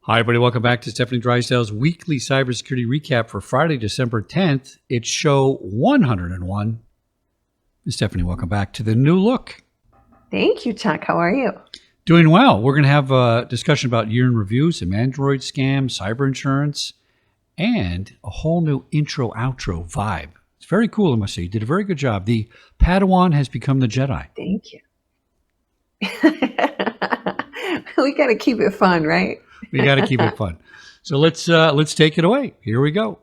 Hi, everybody. Welcome back to Stefanie Drysdale's weekly cybersecurity recap for Friday, December 10th. It's show 101. Stephanie, welcome back to the new look. Thank you, Chuck. How are you? Doing well. We're going to have a discussion about year in review, some Android scams, cyber insurance, and a whole new intro-outro vibe. It's very cool, I must say. You did a very good job. The Padawan has become the Jedi. Thank you. We got to keep it fun, right? We got to keep it fun. So let's take it away. Here we go.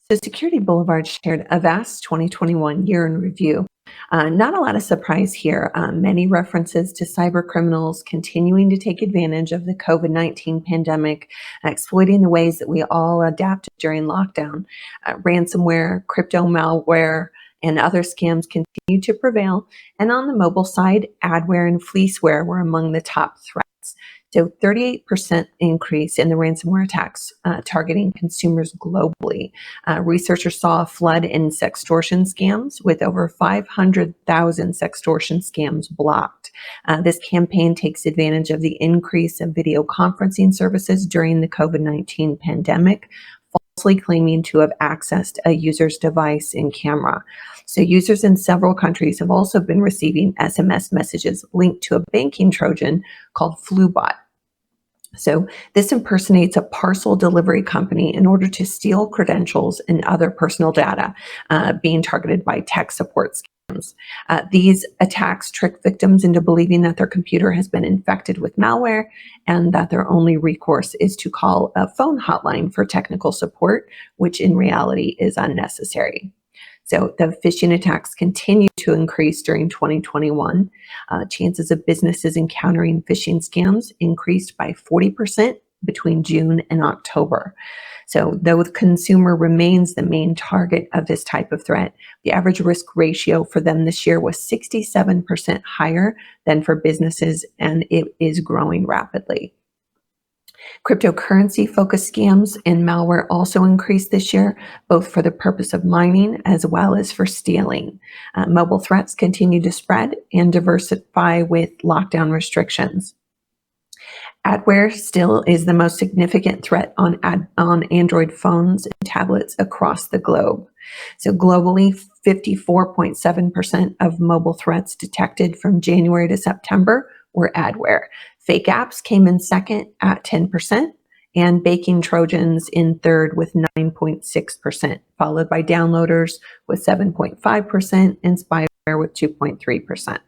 So Security Boulevards shared a vast 2021 year in review. Not a lot of surprise here. Many references to cyber criminals continuing to take advantage of the COVID-19 pandemic, exploiting the ways that we all adapted during lockdown. Ransomware, crypto malware, and other scams continue to prevail. And on the mobile side, adware and fleeceware were among the top threats. So 38% increase in the ransomware attacks targeting consumers globally. Researchers saw a flood in sextortion scams with over 500,000 sextortion scams blocked. This campaign takes advantage of the increase of video conferencing services during the COVID-19 pandemic, falsely claiming to have accessed a user's device and camera. So users in several countries have also been receiving SMS messages linked to a banking Trojan called FluBot. So this impersonates a parcel delivery company in order to steal credentials and other personal data being targeted by tech support scams. These attacks trick victims into believing that their computer has been infected with malware and that their only recourse is to call a phone hotline for technical support, which in reality is unnecessary. So the phishing attacks continue to increase during 2021. Chances of businesses encountering phishing scams increased by 40% between June and October. So though the consumer remains the main target of this type of threat, the average risk ratio for them this year was 67% higher than for businesses, and it is growing rapidly. Cryptocurrency-focused scams and malware also increased this year, both for the purpose of mining as well as for stealing. Mobile threats continue to spread and diversify with lockdown restrictions. Adware still is the most significant threat on Android phones and tablets across the globe. So globally, 54.7% of mobile threats detected from January to September were adware. Fake apps came in second at 10%, and baking Trojans in third with 9.6%, followed by downloaders with 7.5% and spyware with 2.3%.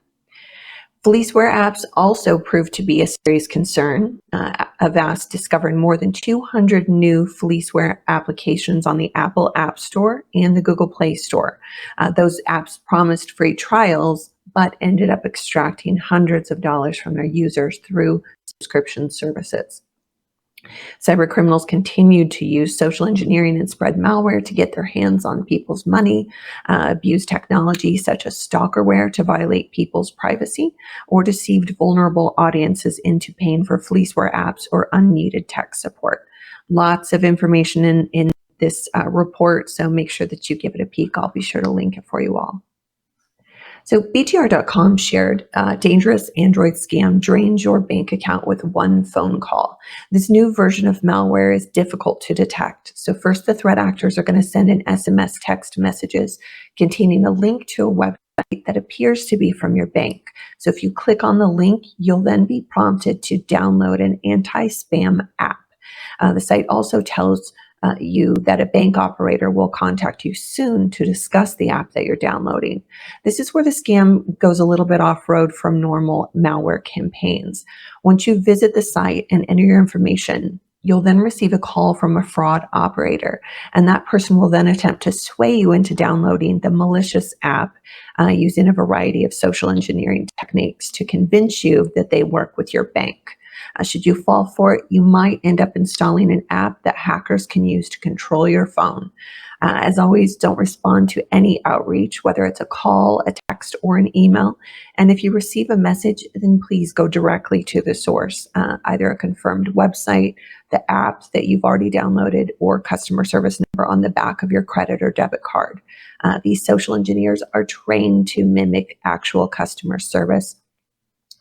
Fleeceware apps also proved to be a serious concern. Avast discovered more than 200 new fleeceware applications on the Apple App Store and the Google Play Store. Those apps promised free trials, but ended up extracting hundreds of dollars from their users through subscription services. Cyber criminals continued to use social engineering and spread malware to get their hands on people's money, abuse technology such as stalkerware to violate people's privacy, or deceived vulnerable audiences into paying for fleeceware apps or unneeded tech support. Lots of information in this report, so make sure that you give it a peek. I'll be sure to link it for you all. So BTR.com shared dangerous Android scam drains your bank account with one phone call. This new version of malware is difficult to detect. So first, the threat actors are going to send an SMS text messages containing a link to a website that appears to be from your bank. So if you click on the link, you'll then be prompted to download an anti-spam app. The site also tells you that a bank operator will contact you soon to discuss the app that you're downloading. This is where the scam goes a little bit off-road from normal malware campaigns. Once you visit the site and enter your information, you'll then receive a call from a fraud operator, and that person will then attempt to sway you into downloading the malicious app using a variety of social engineering techniques to convince you that they work with your bank. Should you fall for it, you might end up installing an app that hackers can use to control your phone. As always, don't respond to any outreach, whether it's a call, a text, or an email. And if you receive a message, then please go directly to the source, either a confirmed website, the app that you've already downloaded, or customer service number on the back of your credit or debit card. These social engineers are trained to mimic actual customer service.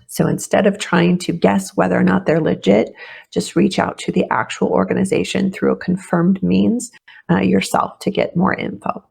So instead of trying to guess whether or not they're legit, just reach out to the actual organization through a confirmed means yourself to get more info.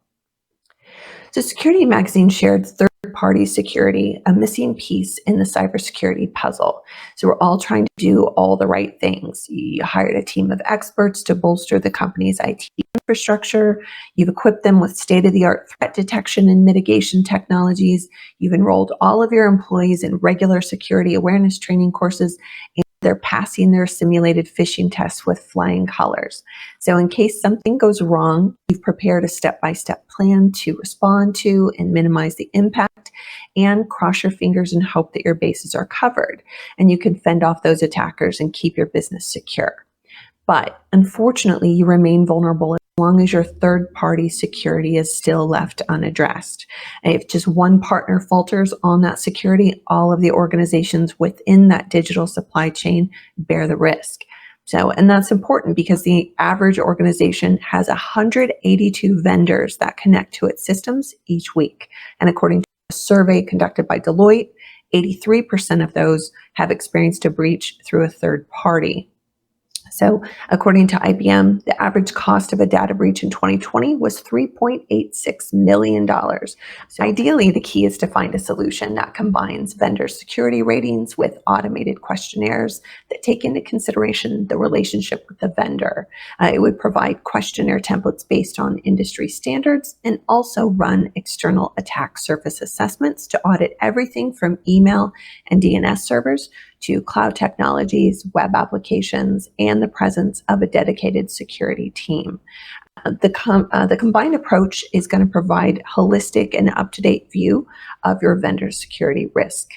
So Security Magazine shared third-party security, a missing piece in the cybersecurity puzzle. So we're all trying to do all the right things. You hired a team of experts to bolster the company's IT infrastructure. You've equipped them with state-of-the-art threat detection and mitigation technologies. You've enrolled all of your employees in regular security awareness training courses, and they're passing their simulated phishing tests with flying colors. So in case something goes wrong, you've prepared a step-by-step plan to respond to and minimize the impact, and cross your fingers and hope that your bases are covered and you can fend off those attackers and keep your business secure. But unfortunately, you remain vulnerable as long as your third-party security is still left unaddressed. And if just one partner falters on that security, all of the organizations within that digital supply chain bear the risk. So, and that's important because the average organization has 182 vendors that connect to its systems each week. And according to a survey conducted by Deloitte, 83% of those have experienced a breach through a third party. So according to IBM, the average cost of a data breach in 2020 was $3.86 million. So ideally, the key is to find a solution that combines vendor security ratings with automated questionnaires that take into consideration the relationship with the vendor. It would provide questionnaire templates based on industry standards and also run external attack surface assessments to audit everything from email and DNS servers to cloud technologies, web applications, and the presence of a dedicated security team. The combined approach is going to provide holistic and up-to-date view of your vendor's security risk.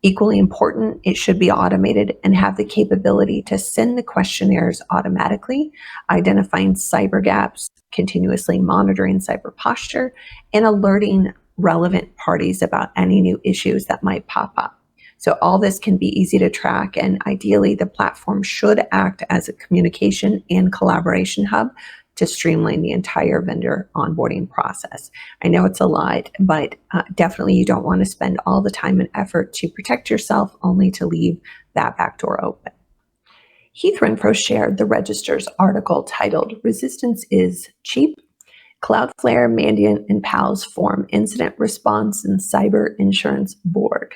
Equally important, it should be automated and have the capability to send the questionnaires automatically, identifying cyber gaps, continuously monitoring cyber posture, and alerting relevant parties about any new issues that might pop up. So all this can be easy to track, and ideally the platform should act as a communication and collaboration hub to streamline the entire vendor onboarding process. I know it's a lot, but definitely you don't want to spend all the time and effort to protect yourself only to leave that back door open. Heath Renfro shared the Register's article titled "Resistance is Cheap. Cloudflare, Mandiant, and PALS form Incident Response and Cyber Insurance Board."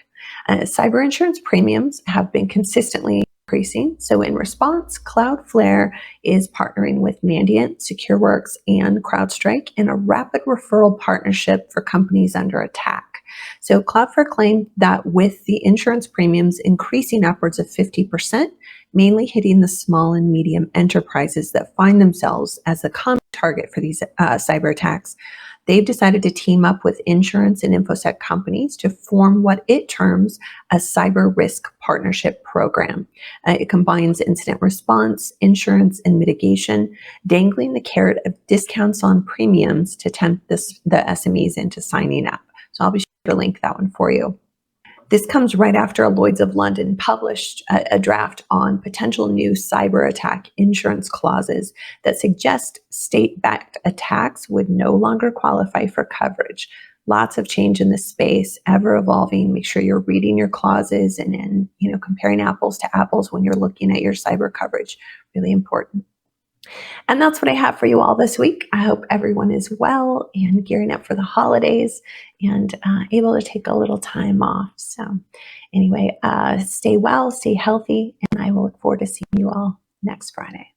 Cyber insurance premiums have been consistently increasing. So in response, Cloudflare is partnering with Mandiant, SecureWorks, and CrowdStrike in a rapid referral partnership for companies under attack. So Cloudflare claimed that with the insurance premiums increasing upwards of 50%, mainly hitting the small and medium enterprises that find themselves as the common target for these cyber attacks, they've decided to team up with insurance and InfoSec companies to form what it terms a cyber risk partnership program. It combines incident response, insurance, and mitigation, dangling the carrot of discounts on premiums to tempt the SMEs into signing up. So I'll be sure to link that one for you. This comes right after Lloyd's of London published a draft on potential new cyber attack insurance clauses that suggest state-backed attacks would no longer qualify for coverage. Lots of change in this space, ever evolving. Make sure you're reading your clauses and comparing apples to apples when you're looking at your cyber coverage. Really important. And that's what I have for you all this week. I hope everyone is well and gearing up for the holidays and able to take a little time off. So anyway, stay well, stay healthy, and I will look forward to seeing you all next Friday.